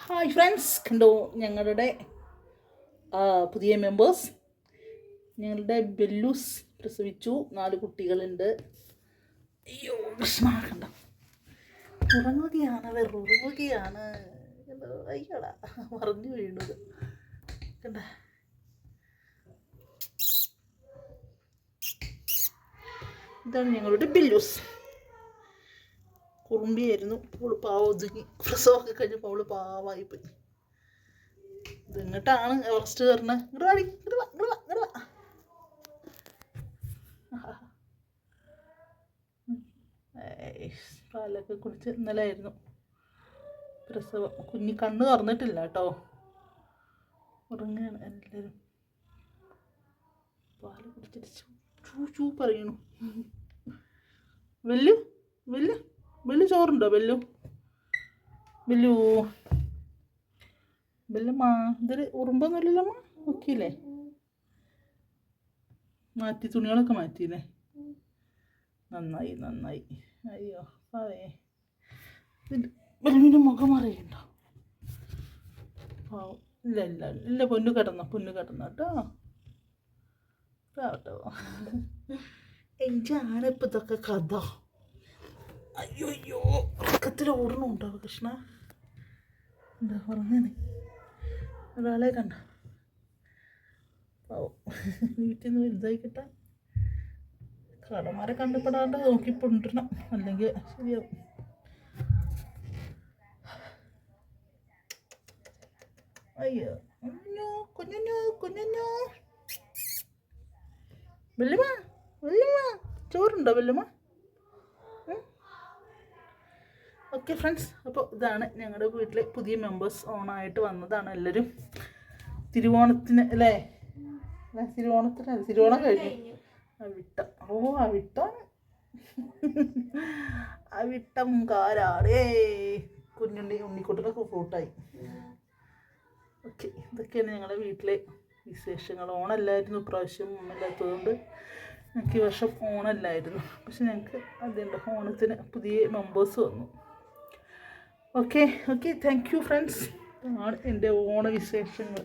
Hi friends, കണ്ടോ ഞങ്ങളുടെ പുതിയ മെമ്പേഴ്സ്. ഞങ്ങളുടെ ബെല്ലൂസ് പ്രസവിച്ചു, 4 കുട്ടികളുണ്ട്. അയ്യോ കൃഷ്ണ, കണ്ടോ ഉറങ്ങുകയാണ്, ഉറങ്ങുകയാണ്. കണ്ടോ, അയ്യോടാ മറന്നു വീണത്. കണ്ട, ഇതാണ് ഞങ്ങളുടെ ബെല്ലൂസ്. കുറുമ്പിയായിരുന്നു, അവള് പാവം ഒതുങ്ങി. പ്രസവമൊക്കെ കഴിഞ്ഞപ്പോൾ അവള് പാവമായിപ്പോയി. ഇത് എന്നിട്ടാണ് എവറസ്റ്റ് കയറുന്നത്. പാലൊക്കെ കുടിച്ച് ഇന്നലെ ആയിരുന്നു പ്രസവം. കുഞ്ഞി കണ്ണ് തുറന്നിട്ടില്ല കേട്ടോ, ഉറങ്ങുകയാണ് എല്ലാവരും. പാല് കുടിച്ചിട്ട് ചൂ പറയണു. വെല്ലു വെല്ലു വെല്ലു ചോറുണ്ടോ? വെല്ലു വെല്ലു വെല്ലമ്മ, ഇതൊരു ഉറുമ്പൊന്നുമില്ലല്ലമ്മ. നോക്കിയില്ലേ, മാറ്റി, തുണികളൊക്കെ മാറ്റിയില്ലേ. നന്നായി നന്നായി. അയ്യോ പാവേ, വെല്ലുവിൻ്റെ മുഖം അറിയണ്ടോ? പാവം. ഇല്ല ഇല്ല ഇല്ല, പൊന്നു കിടന്നോ കേട്ടോ. കേട്ടോ എനിക്കാണ് ഇപ്പം ഇതൊക്കെ കഥ. അയ്യോ അയ്യോ, ഉറക്കത്തിൽ ഓടണുണ്ടോ കൃഷ്ണ? എന്താ പറഞ്ഞേ, ഒരാളെ കണ്ട പാവം. വീട്ടിൽ നിന്ന് വലുതായി കിട്ടാൻ കടമാരെ കണ്ടുപെടാണ്ട് നോക്കിക്കൊണ്ടിരണം, അല്ലെങ്കിൽ ശരിയാവും. അയ്യോ കുഞ്ഞു വെല്ലുമ്മ, ചോറുണ്ടോ വെല്ലുമ്മ? ഓക്കെ ഫ്രണ്ട്സ്, അപ്പോൾ ഇതാണ് ഞങ്ങളുടെ വീട്ടിലെ പുതിയ മെമ്പേഴ്സ്. ഓണായിട്ട് വന്നതാണ് എല്ലാവരും. തിരുവോണത്തിന് അല്ലേ, തിരുവോണം കഴിഞ്ഞു. അവിട്ടം, അവിട്ടം കാരാടേ. ഉണ്ണിക്കുട്ടനൊക്കെ ഫ്രൂട്ടായി. ഓക്കെ, ഇതൊക്കെയാണ് ഞങ്ങളുടെ വീട്ടിലെ വിശേഷങ്ങൾ. ഓണമല്ലായിരുന്നു ഇപ്രാവശ്യം, ഓണമില്ലാത്തതുകൊണ്ട് ഞങ്ങൾക്ക് ഈ വർഷം ഓണമല്ലായിരുന്നു. പക്ഷെ ഞങ്ങൾക്ക് അതുണ്ട്, ഓണത്തിന് പുതിയ മെമ്പേഴ്സ് വന്നു. Okay thank you friends. ആണ് എൻ്റെ ഓണവിശേഷങ്ങൾ.